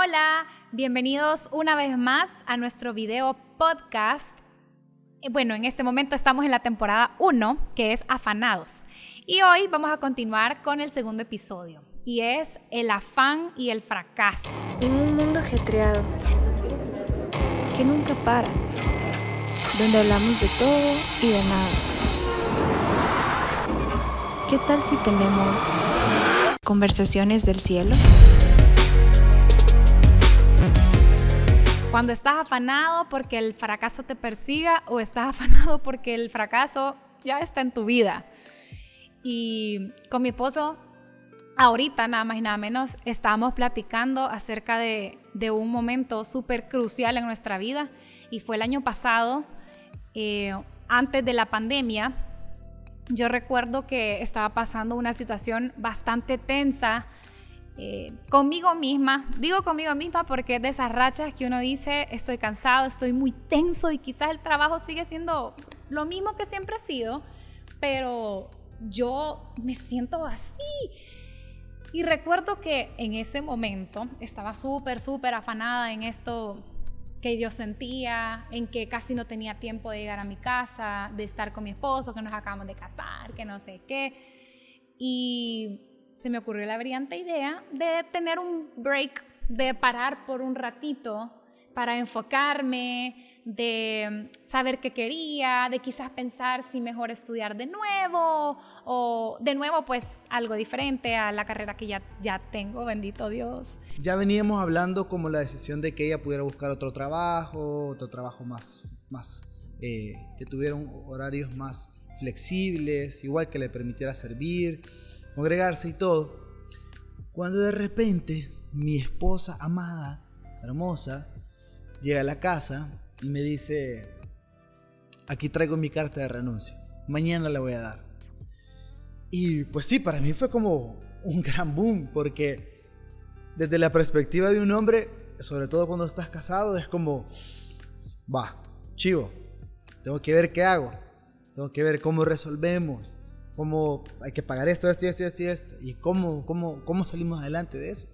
Hola, bienvenidos una vez más a nuestro video podcast. Bueno, en este momento estamos en la temporada 1, que es Afanados. Y hoy vamos a continuar con el segundo episodio, y es el afán y el fracaso. En un mundo ajetreado, que nunca para, donde hablamos de todo y de nada. ¿Qué tal si tenemos conversaciones del cielo? Cuando estás afanado porque el fracaso te persiga o estás afanado porque el fracaso ya está en tu vida. Y con mi esposo, ahorita nada más y nada menos, estábamos platicando acerca de un momento súper crucial en nuestra vida, y fue el año pasado, antes de la pandemia. Yo recuerdo que estaba pasando una situación bastante tensa conmigo misma. Digo conmigo misma porque es de esas rachas que uno dice, estoy cansado, estoy muy tenso, y quizás el trabajo sigue siendo lo mismo que siempre ha sido, pero yo me siento así. Y recuerdo que en ese momento estaba súper afanada en esto que yo sentía, en que casi no tenía tiempo de llegar a mi casa, de estar con mi esposo, que nos acabamos de casar, que no sé qué. Y se me ocurrió la brillante idea de tener un break, de parar por un ratito para enfocarme, de saber qué quería, de quizás pensar si mejor estudiar de nuevo, o de nuevo pues algo diferente a la carrera que ya tengo, bendito Dios. Ya veníamos hablando como la decisión de que ella pudiera buscar otro trabajo más que tuviera horarios más flexibles, igual que le permitiera servir, congregarse y todo. Cuando de repente mi esposa amada, hermosa, llega a la casa y me dice: aquí traigo mi carta de renuncia, mañana la voy a dar. Y pues sí, para mí fue como un gran boom, porque desde la perspectiva de un hombre, sobre todo cuando estás casado, es como, chivo, tengo que ver qué hago, tengo que ver cómo resolvemos, cómo hay que pagar esto, y cómo salimos adelante de eso.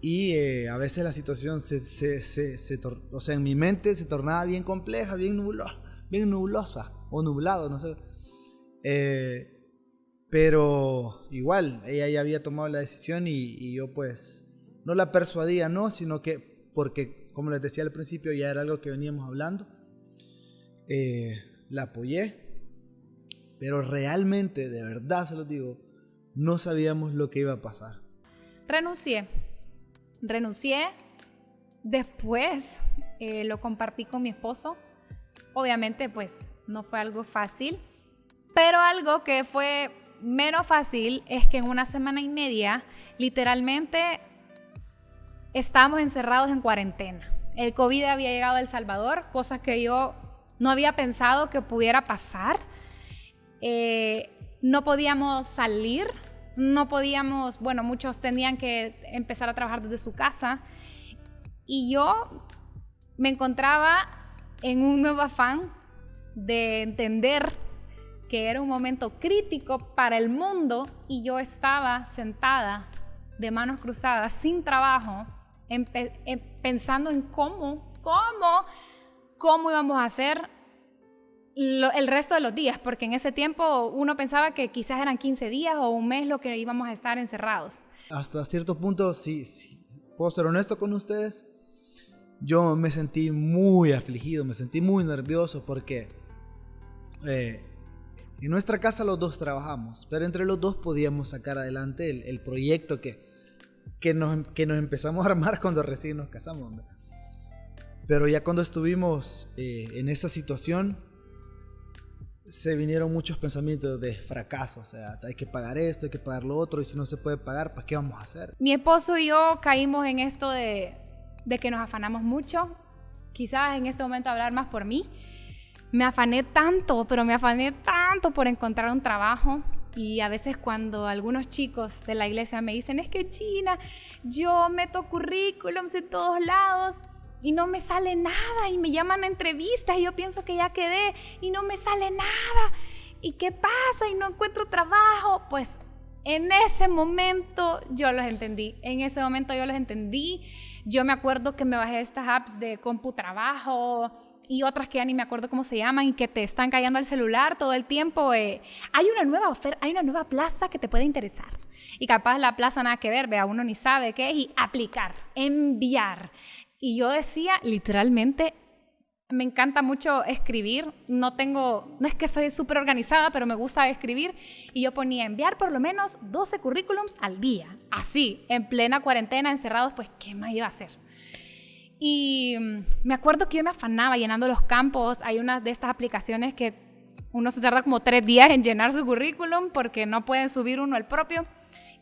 Y a veces la situación o sea, en mi mente se tornaba bien compleja, bien nublosa o nublado, no sé. Pero igual, ella ya había tomado la decisión y yo pues no la persuadía, no, sino que porque, como les decía al principio, ya era algo que veníamos hablando. La apoyé, pero realmente, de verdad se los digo, no sabíamos lo que iba a pasar. Renuncié. Después lo compartí con mi esposo. Obviamente pues no fue algo fácil, pero algo que fue menos fácil es que en una semana y media literalmente estábamos encerrados en cuarentena. El COVID había llegado a El Salvador, cosas que yo no había pensado que pudiera pasar. No podíamos salir. No podíamos, bueno, muchos tenían que empezar a trabajar desde su casa, y yo me encontraba en un nuevo afán de entender que era un momento crítico para el mundo, y yo estaba sentada de manos cruzadas, sin trabajo, pensando en cómo íbamos a hacer el resto de los días, porque en ese tiempo uno pensaba que quizás eran 15 días o un mes lo que íbamos a estar encerrados. Hasta cierto punto, si puedo ser honesto con ustedes, yo me sentí muy afligido, me sentí muy nervioso, porque en nuestra casa los dos trabajamos, pero entre los dos podíamos sacar adelante el proyecto que nos empezamos a armar cuando recién nos casamos, ¿verdad? Pero ya cuando estuvimos en esa situación, se vinieron muchos pensamientos de fracaso. O sea, hay que pagar esto, hay que pagar lo otro, y si no se puede pagar, ¿pues qué vamos a hacer? Mi esposo y yo caímos en esto de que nos afanamos mucho. Quizás en ese momento hablar más por mí. Me afané tanto por encontrar un trabajo, y a veces cuando algunos chicos de la iglesia me dicen, es que Gina, yo meto currículums en todos lados y no me sale nada, y me llaman a entrevistas y yo pienso que ya quedé y no me sale nada, ¿y qué pasa? Y no encuentro trabajo. Pues En ese momento yo los entendí. Yo me acuerdo que me bajé estas apps de CompuTrabajo y otras que ya ni me acuerdo cómo se llaman y que te están cayendo al celular todo el tiempo. Hay una nueva oferta, hay una nueva plaza que te puede interesar. Y capaz la plaza nada que ver, vea, uno ni sabe qué es, y aplicar, enviar. Y yo decía, literalmente, me encanta mucho escribir, no es que soy súper organizada, pero me gusta escribir, y yo ponía enviar por lo menos 12 currículums al día, así, en plena cuarentena, encerrados, pues, ¿qué más iba a hacer? Y me acuerdo que yo me afanaba llenando los campos. Hay una de estas aplicaciones que uno se tarda como 3 días en llenar su currículum porque no pueden subir uno el propio,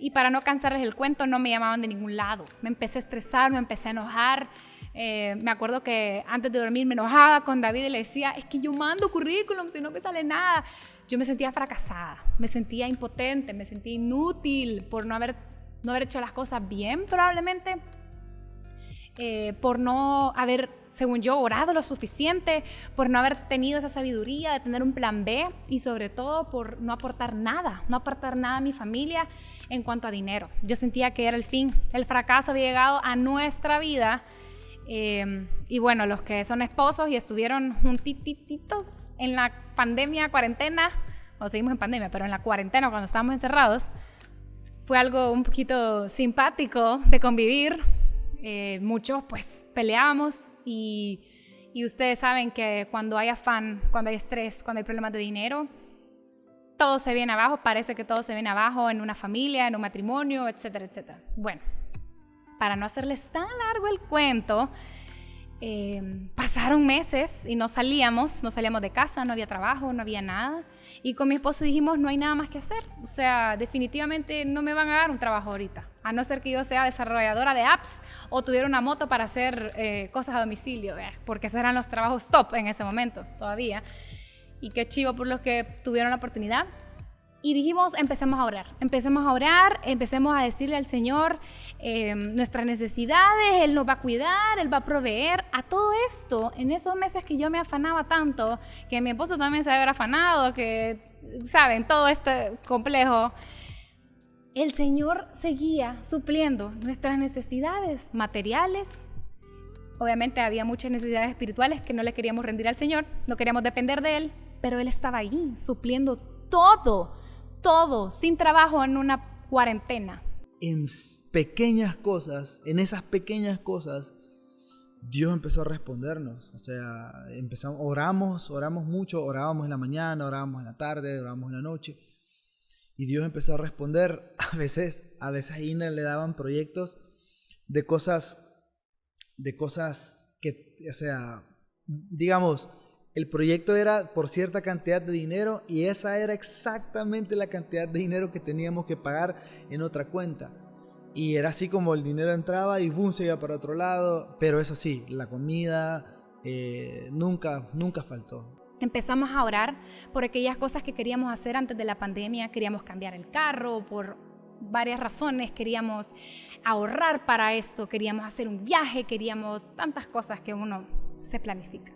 y para no cansarles el cuento, no me llamaban de ningún lado. Me empecé a estresar, me empecé a enojar. Me acuerdo que antes de dormir me enojaba con David y le decía, es que yo mando currículum si no me sale nada. Yo me sentía fracasada, me sentía impotente, me sentía inútil por no haber hecho las cosas bien probablemente, por no haber, según yo, orado lo suficiente, por no haber tenido esa sabiduría de tener un plan B, y sobre todo por no aportar nada a mi familia en cuanto a dinero. Yo sentía que era el fin, el fracaso había llegado a nuestra vida. Y bueno, los que son esposos y estuvieron juntititos en la pandemia, cuarentena, o seguimos en pandemia, pero en la cuarentena cuando estábamos encerrados, fue algo un poquito simpático de convivir. Muchos pues peleábamos, y ustedes saben que cuando hay afán, cuando hay estrés, cuando hay problemas de dinero, todo se viene abajo, parece que todo se viene abajo en una familia, en un matrimonio, etcétera, etcétera. Bueno, para no hacerles tan largo el cuento, pasaron meses y no salíamos de casa, no había trabajo, no había nada. Y con mi esposo dijimos, no hay nada más que hacer. O sea, definitivamente no me van a dar un trabajo ahorita, a no ser que yo sea desarrolladora de apps o tuviera una moto para hacer cosas a domicilio, porque esos eran los trabajos top en ese momento todavía. Y qué chivo por los que tuvieron la oportunidad. Y dijimos, empecemos a orar, empecemos a decirle al Señor nuestras necesidades. Él nos va a cuidar, Él va a proveer. A todo esto, en esos meses que yo me afanaba tanto, que mi esposo también se había afanado, que saben, todo este complejo, el Señor seguía supliendo nuestras necesidades materiales. Obviamente había muchas necesidades espirituales que no le queríamos rendir al Señor, no queríamos depender de Él, pero Él estaba ahí supliendo todo, sin trabajo en una cuarentena. En pequeñas cosas, en esas pequeñas cosas, Dios empezó a respondernos. O sea, oramos mucho, orábamos en la mañana, orábamos en la tarde, orábamos en la noche. Y Dios empezó a responder. A veces a Ina le daban proyectos de cosas que, o sea, digamos, el proyecto era por cierta cantidad de dinero y esa era exactamente la cantidad de dinero que teníamos que pagar en otra cuenta. Y era así como el dinero entraba y boom, se iba para otro lado. Pero eso sí, la comida nunca faltó. Empezamos a orar por aquellas cosas que queríamos hacer antes de la pandemia. Queríamos cambiar el carro por varias razones, queríamos ahorrar para esto, queríamos hacer un viaje, queríamos tantas cosas que uno se planifica.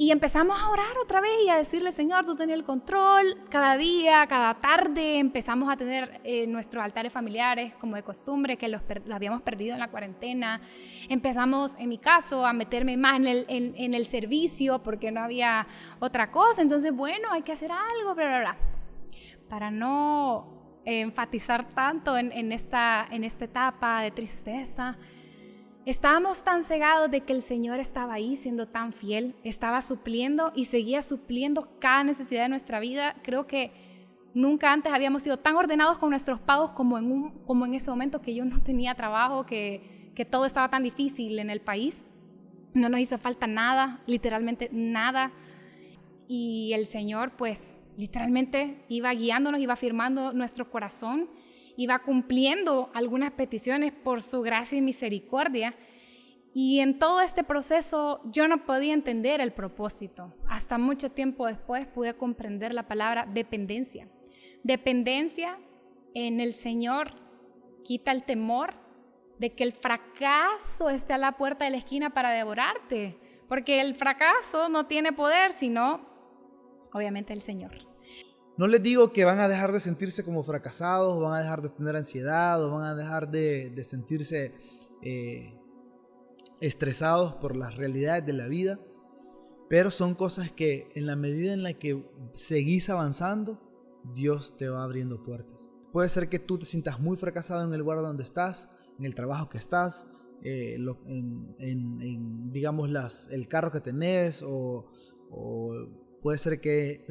Y empezamos a orar otra vez y a decirle, Señor, tú tenías el control. Cada día, cada tarde empezamos a tener nuestros altares familiares como de costumbre, que los habíamos perdido en la cuarentena. Empezamos, en mi caso, a meterme más en el servicio porque no había otra cosa. Entonces, bueno, hay que hacer algo, bla, bla, bla. Para no enfatizar tanto en esta etapa de tristeza, estábamos tan cegados de que el Señor estaba ahí siendo tan fiel, estaba supliendo y seguía supliendo cada necesidad de nuestra vida. Creo que nunca antes habíamos sido tan ordenados con nuestros pagos como en ese momento que yo no tenía trabajo, que todo estaba tan difícil en el país. No nos hizo falta nada, literalmente nada. Y el Señor, pues, literalmente iba guiándonos, iba firmando nuestro corazón, iba cumpliendo algunas peticiones por su gracia y misericordia. Y en todo este proceso yo no podía entender el propósito. Hasta mucho tiempo después pude comprender la palabra dependencia. Dependencia en el Señor quita el temor de que el fracaso esté a la puerta de la esquina para devorarte. Porque el fracaso no tiene poder, sino obviamente el Señor. No les digo que van a dejar de sentirse como fracasados, o van a dejar de tener ansiedad, o van a dejar de sentirse estresados por las realidades de la vida, pero son cosas que en la medida en la que seguís avanzando, Dios te va abriendo puertas. Puede ser que tú te sientas muy fracasado en el lugar donde estás, en el trabajo que estás, digamos el carro que tenés, o puede ser que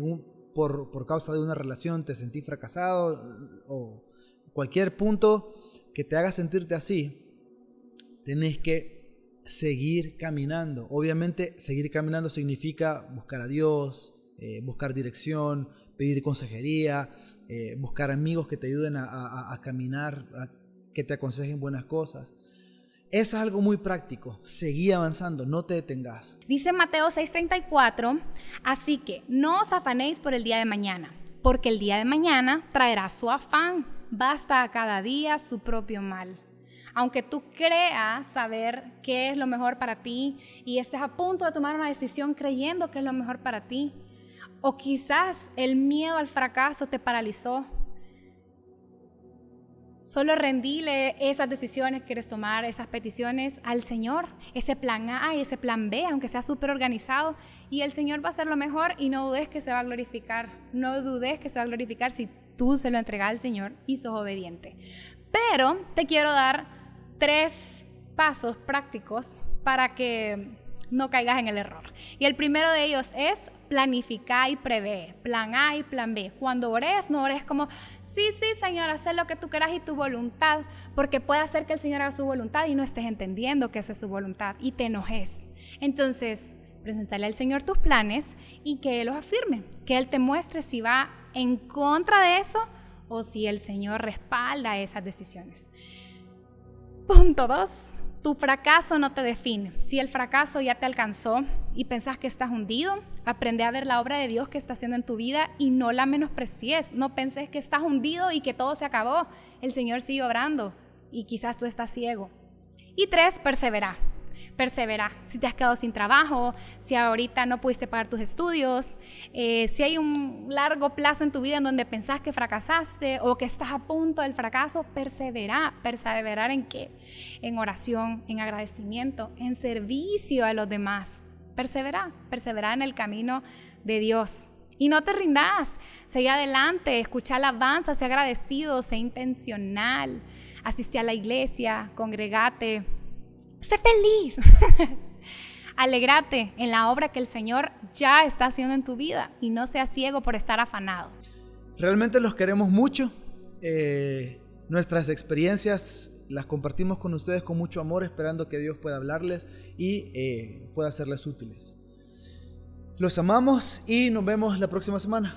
por causa de una relación te sentís fracasado, o cualquier punto que te haga sentirte así. Tenés que seguir caminando. Obviamente seguir caminando significa buscar a Dios, buscar dirección, pedir consejería, buscar amigos que te ayuden a caminar, que te aconsejen buenas cosas. Eso es algo muy práctico. Seguí avanzando, no te detengas. Dice Mateo 6:34, así que no os afanéis por el día de mañana, porque el día de mañana traerá su afán. Basta a cada día su propio mal. Aunque tú creas saber qué es lo mejor para ti y estés a punto de tomar una decisión creyendo que es lo mejor para ti, o quizás el miedo al fracaso te paralizó, solo rendile esas decisiones que quieres tomar, esas peticiones al Señor, ese plan A y ese plan B, aunque sea súper organizado, y el Señor va a hacer lo mejor y no dudes que se va a glorificar. No dudes que se va a glorificar si tú se lo entregas al Señor y sos obediente. Pero te quiero dar 3 pasos prácticos para que no caigas en el error. Y el primero de ellos es planificar y prever. Plan A y plan B. Cuando ores, no ores como, sí, Señor, haz lo que tú quieras y tu voluntad, porque puede hacer que el Señor haga su voluntad y no estés entendiendo que esa es su voluntad y te enojes. Entonces, presentarle al Señor tus planes y que Él los afirme, que Él te muestre si va en contra de eso o si el Señor respalda esas decisiones. Punto 2. Tu fracaso no te define. Si el fracaso ya te alcanzó y pensás que estás hundido, aprende a ver la obra de Dios que está haciendo en tu vida y no la menosprecies. No penses que estás hundido y que todo se acabó. El Señor sigue obrando y quizás tú estás ciego. Y 3, persevera. Persevera. Si te has quedado sin trabajo, si ahorita no pudiste pagar tus estudios, si hay un largo plazo en tu vida en donde pensás que fracasaste o que estás a punto del fracaso, persevera. ¿Perseverar en qué? En oración, en agradecimiento, en servicio a los demás. Persevera en el camino de Dios. Y no te rindas, sigue adelante, escucha alabanza, sé agradecido, sé intencional, asiste a la iglesia, congregate. Sé feliz. Alégrate en la obra que el Señor ya está haciendo en tu vida y no seas ciego por estar afanado. Realmente los queremos mucho. Nuestras experiencias las compartimos con ustedes con mucho amor, esperando que Dios pueda hablarles y pueda serles útiles. Los amamos y nos vemos la próxima semana.